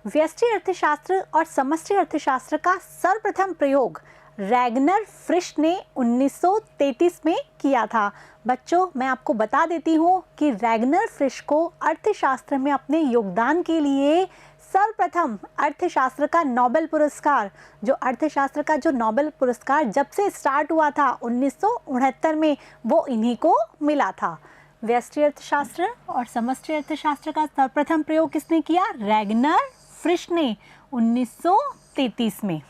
व्यष्टि अर्थशास्त्र और समष्टि अर्थशास्त्र का सर्वप्रथम प्रयोग रैगनर फ्रिश ने 1933 में किया था। बच्चों, मैं आपको बता देती हूँ कि रैगनर फ्रिश को अर्थशास्त्र में अपने योगदान के लिए सर्वप्रथम अर्थशास्त्र का नोबेल पुरस्कार, जो अर्थशास्त्र का जो नोबेल पुरस्कार जब से स्टार्ट हुआ था 1969 में, वो इन्हीं को मिला था। व्यष्टि अर्थशास्त्र और समष्टि अर्थशास्त्र का सर्वप्रथम प्रयोग किसने किया? रैगनर फ्रिश ने 1933 में।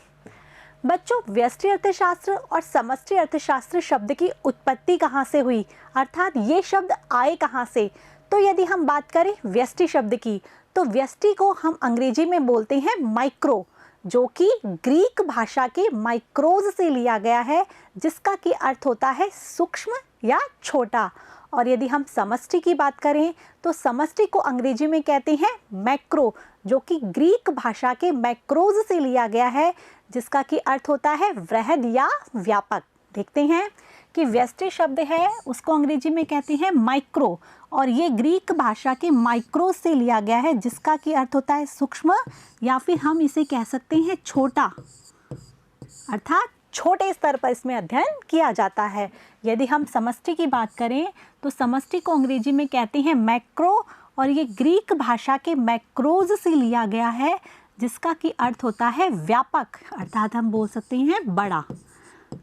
बच्चों, व्यष्टि अर्थशास्त्र और समष्टि अर्थशास्त्र शब्द की उत्पत्ति कहाँ से हुई, अर्थात ये शब्द आए कहाँ से? तो यदि हम बात करें व्यष्टि शब्द की, तो व्यष्टि को हम अंग्रेजी में बोलते हैं माइक्रो, जो कि ग्रीक भाषा के माइक्रोज से लिया गया है, जिसका कि अर्थ होता है सूक्ष्म या छोटा। और यदि हम समष्टि की बात करें तो समष्टि को अंग्रेजी में कहते हैं मैक्रो, जो कि ग्रीक भाषा के मैक्रोज से लिया गया है, जिसका कि अर्थ होता है वृहद या व्यापक। देखते हैं कि व्यष्टि शब्द है उसको अंग्रेजी में कहते हैं माइक्रो, और ये ग्रीक भाषा के माइक्रो से लिया गया है, जिसका कि अर्थ होता है सूक्ष्म, या फिर हम इसे कह सकते हैं छोटा, अर्थात छोटे स्तर पर इसमें अध्ययन किया जाता है। यदि हम समष्टि की बात करें तो समष्टि को अंग्रेजी में कहते हैं मैक्रो, और ये ग्रीक भाषा के मैक्रोज से लिया गया है, जिसका कि अर्थ होता है व्यापक, अर्थात हम बोल सकते हैं बड़ा।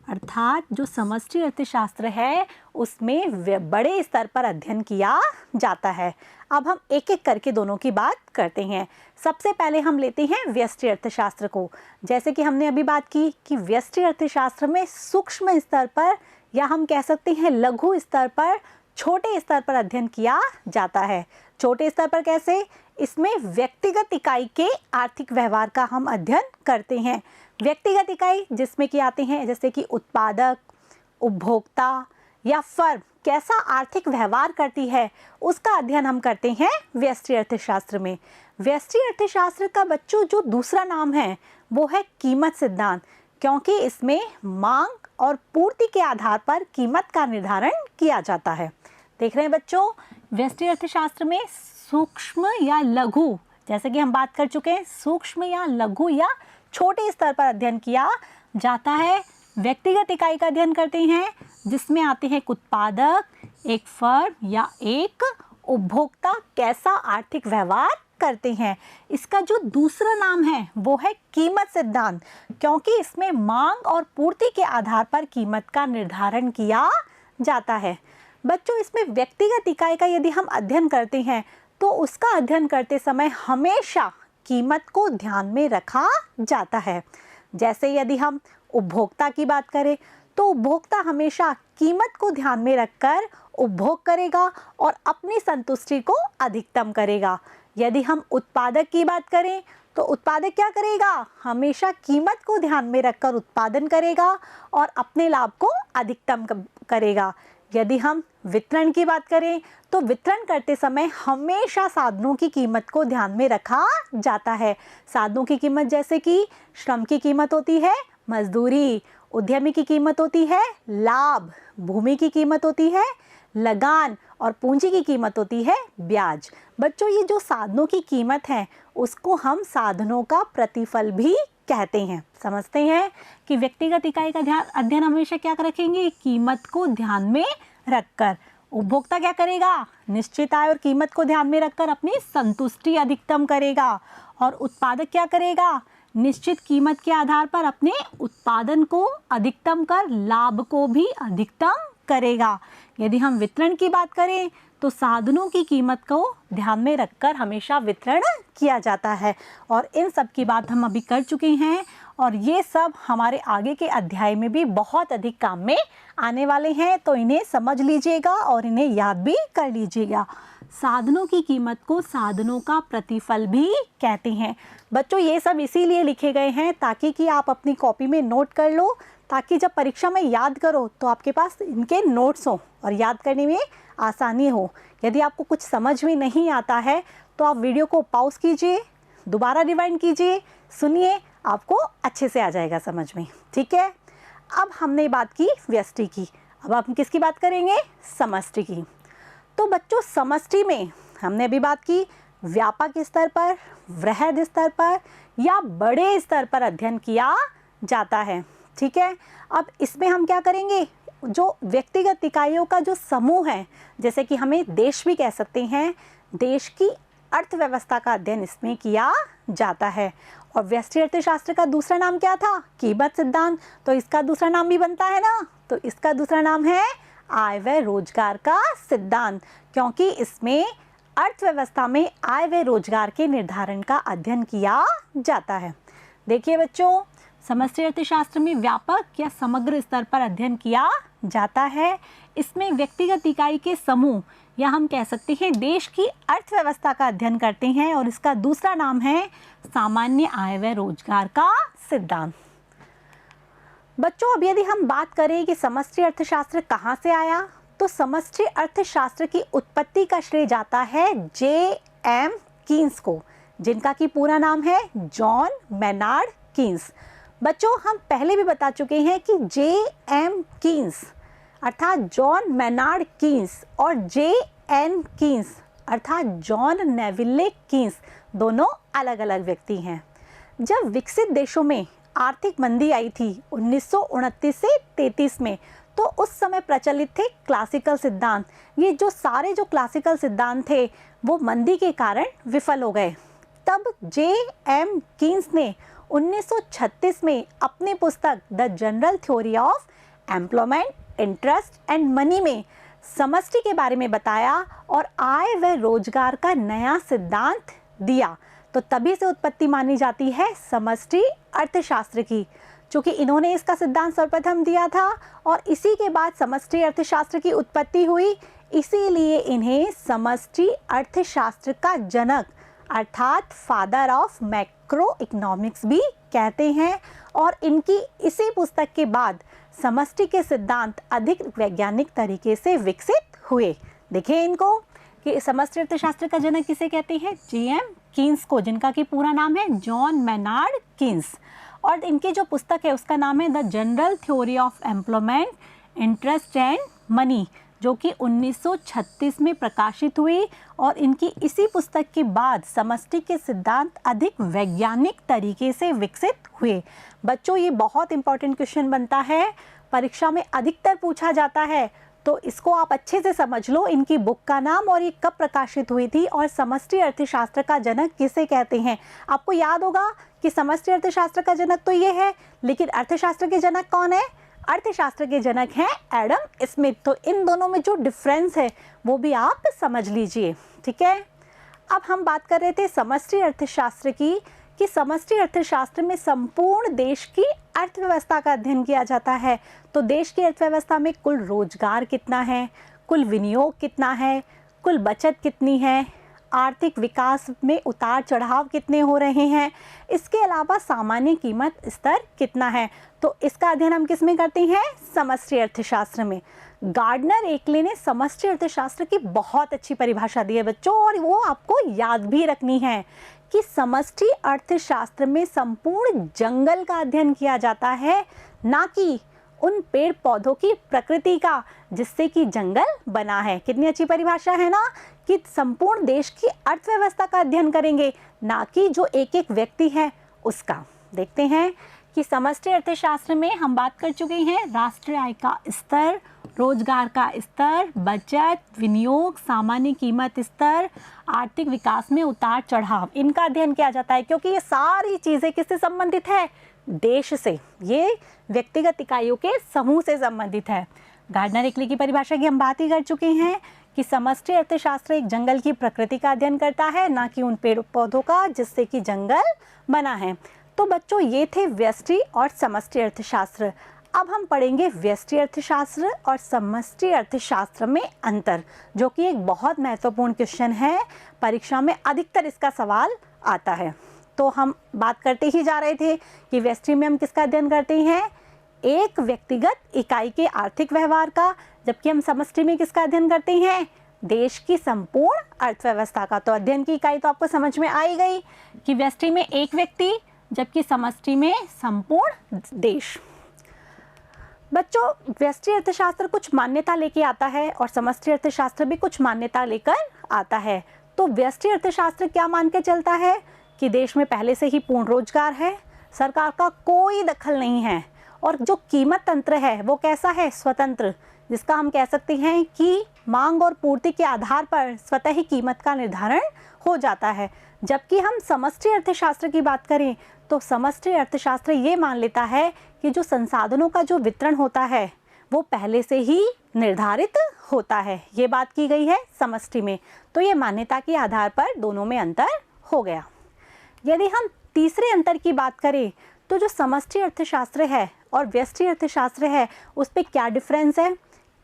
अर्थात जो समष्टि अर्थशास्त्र है उसमें बड़े स्तर पर अध्ययन किया जाता है। अब हम एक एक करके दोनों की बात करते हैं। सबसे पहले हम लेते हैं व्यष्टि अर्थशास्त्र को। जैसे कि हमने अभी बात की कि व्यष्टि अर्थशास्त्र में सूक्ष्म स्तर पर, या हम कह सकते हैं लघु स्तर पर, छोटे स्तर पर अध्ययन किया जाता है। छोटे स्तर पर कैसे? इसमें व्यक्तिगत इकाई के आर्थिक व्यवहार का हम अध्ययन करते हैं। व्यक्तिगत इकाई जिसमें कि आते हैं जैसे कि उत्पादक, उपभोक्ता या फर्म कैसा आर्थिक व्यवहार करती है, उसका अध्ययन हम करते हैं व्यष्टि अर्थशास्त्र में। व्यष्टि अर्थशास्त्र का बच्चों जो दूसरा नाम है वो है कीमत सिद्धांत, क्योंकि इसमें मांग और पूर्ति के आधार पर कीमत का निर्धारण किया जाता है। देख रहे हैं बच्चों, व्यष्टि अर्थशास्त्र में सूक्ष्म या लघु, जैसे कि हम बात कर चुके हैं, सूक्ष्म या लघु या छोटे स्तर पर अध्ययन किया जाता है। व्यक्तिगत इकाई का अध्ययन करते हैं, जिसमें आते हैं उत्पादक, एक फर्म या एक उपभोक्ता कैसा आर्थिक व्यवहार करते हैं। इसका जो दूसरा नाम है वो है कीमत सिद्धांत, क्योंकि इसमें मांग और पूर्ति के आधार पर कीमत का निर्धारण किया जाता है। बच्चों, इसमें व्यक्तिगत इकाई का यदि हम अध्ययन करते हैं तो उसका अध्ययन करते समय हमेशा कीमत को ध्यान में रखा जाता है। जैसे यदि हम उपभोक्ता की बात करें तो उपभोक्ता हमेशा कीमत को ध्यान में रखकर उपभोग करेगा और अपनी संतुष्टि को अधिकतम करेगा। यदि हम उत्पादक की बात करें तो उत्पादक क्या करेगा? हमेशा कीमत को ध्यान में रखकर उत्पादन करेगा और अपने लाभ को अधिकतम करेगा। यदि हम वितरण की बात करें तो वितरण करते समय हमेशा साधनों की कीमत को ध्यान में रखा जाता है। साधनों की कीमत जैसे कि श्रम की कीमत होती है मजदूरी, उद्यमी की कीमत होती है लाभ, भूमि की कीमत होती है लगान, और पूंजी की कीमत होती है ब्याज। बच्चों, ये जो साधनों की कीमत है उसको हम साधनों का प्रतिफल भी कहते हैं। समझते हैं कि व्यक्तिगत इकाई का अध्ययन हमेशा क्या रखेंगे? कीमत को ध्यान में रखकर। उपभोक्ता क्या करेगा? निश्चित आय और कीमत को ध्यान में रखकर अपनी संतुष्टि अधिकतम करेगा। और उत्पादक क्या करेगा? निश्चित कीमत के आधार पर अपने उत्पादन को अधिकतम कर लाभ को भी अधिकतम करेगा। यदि हम वितरण की बात करें तो साधनों की कीमत को ध्यान में रखकर हमेशा वितरण किया जाता है। और इन सब की बात हम अभी कर चुके हैं, और ये सब हमारे आगे के अध्याय में भी बहुत अधिक काम में आने वाले हैं, तो इन्हें समझ लीजिएगा और इन्हें याद भी कर लीजिएगा। साधनों की कीमत को साधनों का प्रतिफल भी कहते हैं। बच्चों, ये सब इसीलिए लिखे गए हैं ताकि कि आप अपनी कॉपी में नोट कर लो, ताकि जब परीक्षा में याद करो तो आपके पास इनके नोट्स हो और याद करने में आसानी हो। यदि आपको कुछ समझ में नहीं आता है तो आप वीडियो को पॉज कीजिए, दोबारा रिवाइंड कीजिए, सुनिए, आपको अच्छे से आ जाएगा समझ में। ठीक है, अब हमने बात की व्यष्टि की, अब हम किसकी बात करेंगे? समष्टि की। तो बच्चों, समष्टि में हमने अभी बात की व्यापक स्तर पर, वृहद स्तर पर या बड़े स्तर पर अध्ययन किया जाता है। ठीक है, अब इसमें हम क्या करेंगे, जो व्यक्तिगत इकाइयों का जो समूह है, जैसे कि हमें देश भी कह सकते हैं, देश की अर्थव्यवस्था का अध्ययन इसमें किया जाता है। और व्यष्टि अर्थशास्त्र का दूसरा नाम क्या था, कीमत सिद्धांत। तो इसका दूसरा नाम भी बनता है ना, तो इसका दूसरा नाम है आय व रोजगार का सिद्धांत, क्योंकि इसमें अर्थव्यवस्था में आय व रोजगार के निर्धारण का अध्ययन किया जाता है। देखिए बच्चों, समष्टि अर्थशास्त्र में व्यापक या समग्र स्तर पर अध्ययन किया जाता है। इसमें व्यक्तिगत इकाई के समूह या हम कह सकते हैं देश की अर्थव्यवस्था का अध्ययन करते हैं, और इसका दूसरा नाम है सामान्य आय व रोजगार का सिद्धांत। बच्चों, अब यदि हम बात करें कि समष्टि अर्थशास्त्र कहाँ से आया, तो समष्टि अर्थशास्त्र की उत्पत्ति का श्रेय जाता है J.M. कीन्स को, जिनका कि पूरा नाम है जॉन मेनार्ड कीन्स। बच्चों, हम पहले भी बता चुके हैं कि J.M. कीन्स अर्थात जॉन मेनार्ड कीन्स और J.N. कीन्स अर्थात जॉन नेविले कीन्स दोनों अलग अलग व्यक्ति हैं। जब विकसित देशों में आर्थिक मंदी आई थी 1929 से 33 में, तो उस समय प्रचलित थे क्लासिकल सिद्धांत। ये जो सारे जो क्लासिकल सिद्धांत थे वो मंदी के कारण विफल हो गए। तब J.M. कीन्स ने 1936 में अपनी पुस्तक the general theory of employment, interest and money में समष्टि के बारे में बताया और आय व रोजगार का नया सिद्धांत दिया। तो तभी से उत्पत्ति मानी जाती है समष्टि अर्थशास्त्र की, क्योंकि इन्होंने इसका सिद्धांत सर्वप्रथम दिया था और इसी के बाद समष्टि अर्थशास्त्र की उत्पत्ति हुई। इसीलिए इन्हें समष्टि अर्थशास्त्र का जनक अर्थात फादर ऑफ मैक्रो इकोनॉमिक्स भी कहते हैं। और इनकी इसी पुस्तक के बाद समष्टि के सिद्धांत अधिक वैज्ञानिक तरीके से विकसित हुए। देखिए इनको कि समष्टि अर्थशास्त्र का जनक किसे कहते हैं, J.M. कीन्स को, जिनका कि पूरा नाम है जॉन मेनार्ड कीन्स। और इनकी जो पुस्तक है उसका नाम है the general theory of employment, interest and money, जो कि 1936 में प्रकाशित हुई। और इनकी इसी पुस्तक के बाद समष्टि के सिद्धांत अधिक वैज्ञानिक तरीके से विकसित हुए। बच्चों, ये बहुत इंपॉर्टेंट क्वेश्चन बनता है, परीक्षा में अधिकतर पूछा जाता है, तो इसको आप अच्छे से समझ लो, इनकी बुक का नाम और ये कब प्रकाशित हुई थी और समष्टि अर्थशास्त्र का जनक किसे कहते हैं। आपको याद होगा कि समष्टि अर्थशास्त्र का जनक तो ये है, लेकिन अर्थशास्त्र के जनक कौन है, अर्थशास्त्र के जनक हैं एडम स्मिथ। तो इन दोनों में जो डिफरेंस है वो भी आप समझ लीजिए। ठीक है, अब हम बात कर रहे थे समष्टि अर्थशास्त्र की, कि समष्टि अर्थशास्त्र में संपूर्ण देश की अर्थव्यवस्था का अध्ययन किया जाता है। तो देश की अर्थव्यवस्था में कुल रोजगार कितना है, कुल विनियोग कितना है, कुल बचत कितनी है, आर्थिक विकास में उतार चढ़ाव कितने हो रहे हैं, इसके अलावा सामान्य कीमत स्तर कितना है। तो इसका अध्ययन हम किस में करते हैं, समष्टि अर्थशास्त्र में। गार्डनर एकले ने समष्टि अर्थशास्त्र की बहुत अच्छी परिभाषा दी है बच्चों, और वो आपको याद भी रखनी है कि समष्टि अर्थशास्त्र में संपूर्ण जंगल का अध्ययन किया जाता है, ना कि उन पेड़ पौधों की प्रकृति का जिससे कि जंगल बना है। कितनी अच्छी परिभाषा है ना, कि संपूर्ण देश की अर्थव्यवस्था का अध्ययन करेंगे, ना कि जो एक एक व्यक्ति है उसका। देखते हैं कि समष्टि अर्थशास्त्र में हम बात कर चुके हैं राष्ट्रीय आय का स्तर, रोजगार का स्तर, बचत, विनियोग, सामान्य कीमत स्तर, आर्थिक विकास में उतार चढ़ाव, इनका अध्ययन किया जाता है। क्योंकि ये सारी चीज़ें किससे संबंधित है, देश से, ये व्यक्तिगत इकाइयों के समूह से संबंधित है। गार्डनर एकले की परिभाषा की हम बात ही कर चुके हैं कि समष्टि अर्थशास्त्र एक जंगल की प्रकृति का अध्ययन करता है, ना कि उन पेड़ पौधों का जिससे कि जंगल बना है। तो बच्चों, ये थे व्यष्टि और समष्टि अर्थशास्त्र। अब हम पढ़ेंगे व्यष्टि अर्थशास्त्र और समष्टि अर्थशास्त्र में अंतर, जो कि एक बहुत महत्वपूर्ण क्वेश्चन है, परीक्षा में अधिकतर इसका सवाल आता है। तो हम बात करते ही जा रहे थे कि व्यष्टि में हम किसका अध्ययन करते हैं, एक व्यक्तिगत इकाई के आर्थिक व्यवहार का, जबकि हम समष्टि में किसका अध्ययन करते हैं, देश की संपूर्ण अर्थव्यवस्था का। तो अध्ययन की इकाई तो आपको समझ में आ ही गई कि व्यष्टि में एक व्यक्ति, जबकि समष्टि में संपूर्ण देश। बच्चों, व्यष्टि अर्थशास्त्र कुछ मान्यता लेके आता है और समष्टि अर्थशास्त्र भी कुछ मान्यता लेकर आता है। तो व्यष्टि अर्थशास्त्र क्या मान के चलता है कि देश में पहले से ही पूर्ण रोजगार है, सरकार का कोई दखल नहीं है, और जो कीमत तंत्र है वो कैसा है, स्वतंत्र, जिसका हम कह सकते हैं कि मांग और पूर्ति के आधार पर स्वतः ही कीमत का निर्धारण हो जाता है। जबकि हम समष्टि अर्थशास्त्र की बात करें तो समष्टि अर्थशास्त्र ये मान लेता है कि जो संसाधनों का जो वितरण होता है वो पहले से ही निर्धारित होता है। ये बात की गई है समष्टि में। तो ये मान्यता के आधार पर दोनों में अंतर हो गया। यदि हम तीसरे अंतर की बात करें तो जो समष्टि अर्थशास्त्र है और व्यष्टि अर्थशास्त्र है उस पर क्या डिफरेंस है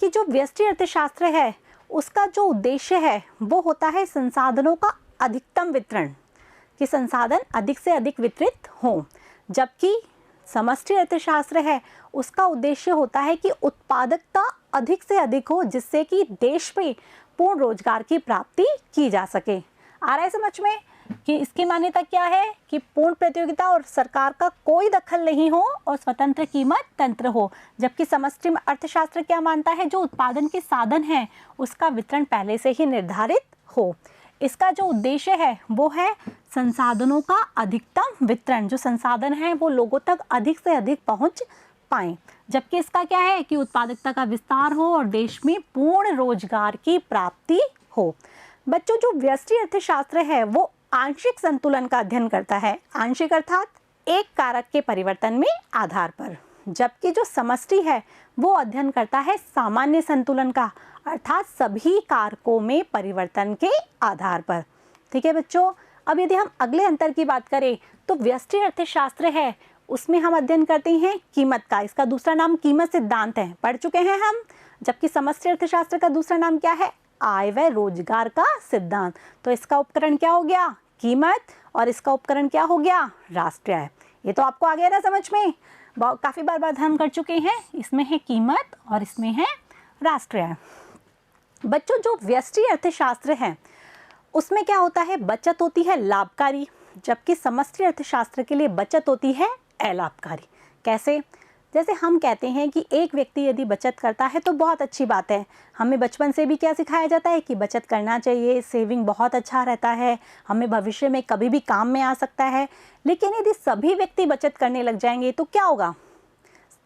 कि जो व्यष्टि अर्थशास्त्र है उसका जो उद्देश्य है वो होता है संसाधनों का अधिकतम वितरण, कि संसाधन अधिक से अधिक वितरित हों, जबकि समष्टि अर्थशास्त्र है उसका उद्देश्य होता है कि उत्पादकता अधिक से अधिक हो, जिससे कि देश में पूर्ण रोजगार की प्राप्ति की जा सके। आ रहा है समझ में कि इसकी मान्यता क्या है कि पूर्ण प्रतियोगिता और सरकार का कोई दखल नहीं हो और स्वतंत्र कीमत तंत्र हो। जबकि समष्टि अर्थशास्त्र क्या मानता है, जो उत्पादन के साधन है उसका वितरण पहले से ही निर्धारित हो। इसका जो उद्देश्य है वो है संसाधनों का अधिकतम वितरण, जो संसाधन है वो लोगों तक अधिक से अधिक पहुंच पाएं। जबकि इसका क्या है कि उत्पादकता का विस्तार हो और देश में पूर्ण रोजगार की प्राप्ति हो। बच्चों, जो व्यष्टि अर्थशास्त्र है वो आंशिक संतुलन का अध्ययन करता है, आंशिक अर्थात एक कारक के परिवर्तन में आधार पर, जबकि जो समष्टि है वो अध्ययन करता है सामान्य संतुलन का, अर्थात सभी कारकों में परिवर्तन के आधार पर। ठीक है बच्चों, अब यदि हम अगले अंतर की बात करें तो व्यष्टि अर्थशास्त्र है उसमें हम अध्ययन करते हैं कीमत का, इसका दूसरा नाम कीमत सिद्धांत है, पढ़ चुके हैं हम। जबकि समष्टि अर्थशास्त्र का दूसरा नाम क्या है, आय व रोजगार का सिद्धांत। तो इसका उपकरण क्या हो गया, कीमत, और इसका उपकरण क्या हो गया, राष्ट्रीय आय। ये तो आपको आ गया ना समझ में, काफी बार हम कर चुके हैं। इसमें है कीमत और इसमें है राष्ट्रीय आय। बच्चों, जो व्यष्टि अर्थशास्त्र है उसमें क्या होता है, बचत होती है लाभकारी, जबकि समष्टि अर्थशास्त्र के लिए बचत होती है अलाभकारी। कैसे, जैसे हम कहते हैं कि एक व्यक्ति यदि बचत करता है तो बहुत अच्छी बात है। हमें बचपन से भी क्या सिखाया जाता है कि बचत करना चाहिए, सेविंग बहुत अच्छा रहता है, हमें भविष्य में कभी भी काम में आ सकता है। लेकिन यदि सभी व्यक्ति बचत करने लग जाएंगे तो क्या होगा,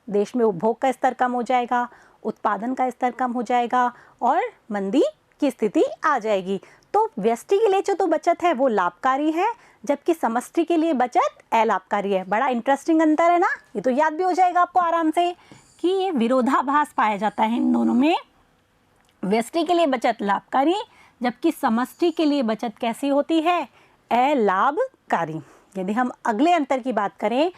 देश में उपभोग का स्तर कम हो जाएगा, उत्पादन का स्तर कम हो जाएगा और मंदी की स्थिति आ जाएगी। तो व्यष्टि के लिए जो तो बचत है वो लाभकारी है, जबकि समष्टि के लिए बचत अलाभकारी है। बड़ा इंटरेस्टिंग अंतर है ना, ये तो याद भी हो जाएगा आपको आराम से कि ये विरोधाभास पाया जाता है इन दोनों में। व्यष्टि के लिए बचत लाभकारी, जबकि समष्टि के लिए बचत कैसी होती है, अलाभकारी। यदि हम अगले अंतर की बात करें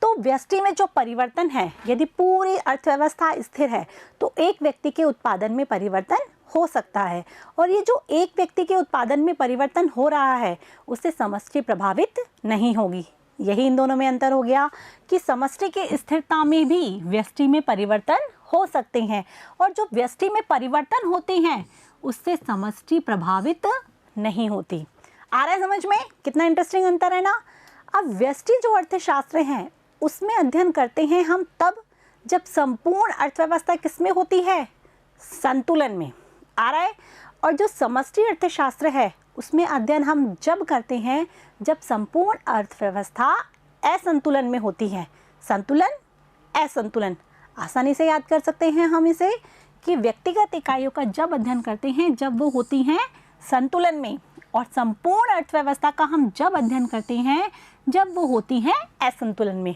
तो व्यष्टि में जो परिवर्तन है, यदि पूरी अर्थव्यवस्था स्थिर है तो एक व्यक्ति के उत्पादन में परिवर्तन हो सकता है, और ये जो एक व्यक्ति के उत्पादन में परिवर्तन हो रहा है उससे समष्टि प्रभावित नहीं होगी। यही इन दोनों में अंतर हो गया कि समष्टि की स्थिरता में भी व्यष्टि में परिवर्तन हो सकते हैं, और जो व्यष्टि में परिवर्तन होते हैं उससे समष्टि प्रभावित नहीं होती। आ रहा है समझ में, कितना इंटरेस्टिंग अंतर है ना। अब व्यष्टि जो अर्थशास्त्र है उसमें अध्ययन करते हैं हम तब जब संपूर्ण अर्थव्यवस्था किसमें होती है, संतुलन में। आ रहा है। और जो समष्टि अर्थशास्त्र है उसमें अध्ययन हम जब करते हैं जब संपूर्ण अर्थव्यवस्था असंतुलन में होती है। संतुलन, असंतुलन, आसानी से याद कर सकते हैं हम इसे कि व्यक्तिगत इकाइयों का जब अध्ययन करते हैं जब वो होती हैं संतुलन में, और संपूर्ण अर्थव्यवस्था का हम जब अध्ययन करते हैं जब वो होती हैं असंतुलन में।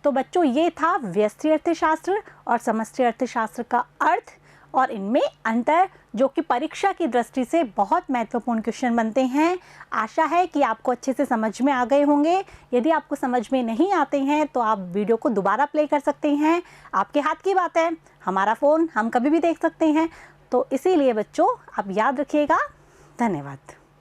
तो बच्चों, ये था व्यष्टि अर्थशास्त्र और समष्टि अर्थशास्त्र का अर्थ और इनमें अंतर, जो कि परीक्षा की दृष्टि से बहुत महत्वपूर्ण क्वेश्चन बनते हैं। आशा है कि आपको अच्छे से समझ में आ गए होंगे। यदि आपको समझ में नहीं आते हैं तो आप वीडियो को दोबारा प्ले कर सकते हैं, आपके हाथ की बात है, हमारा फ़ोन हम कभी भी देख सकते हैं। तो इसीलिए बच्चों आप याद रखिएगा। धन्यवाद।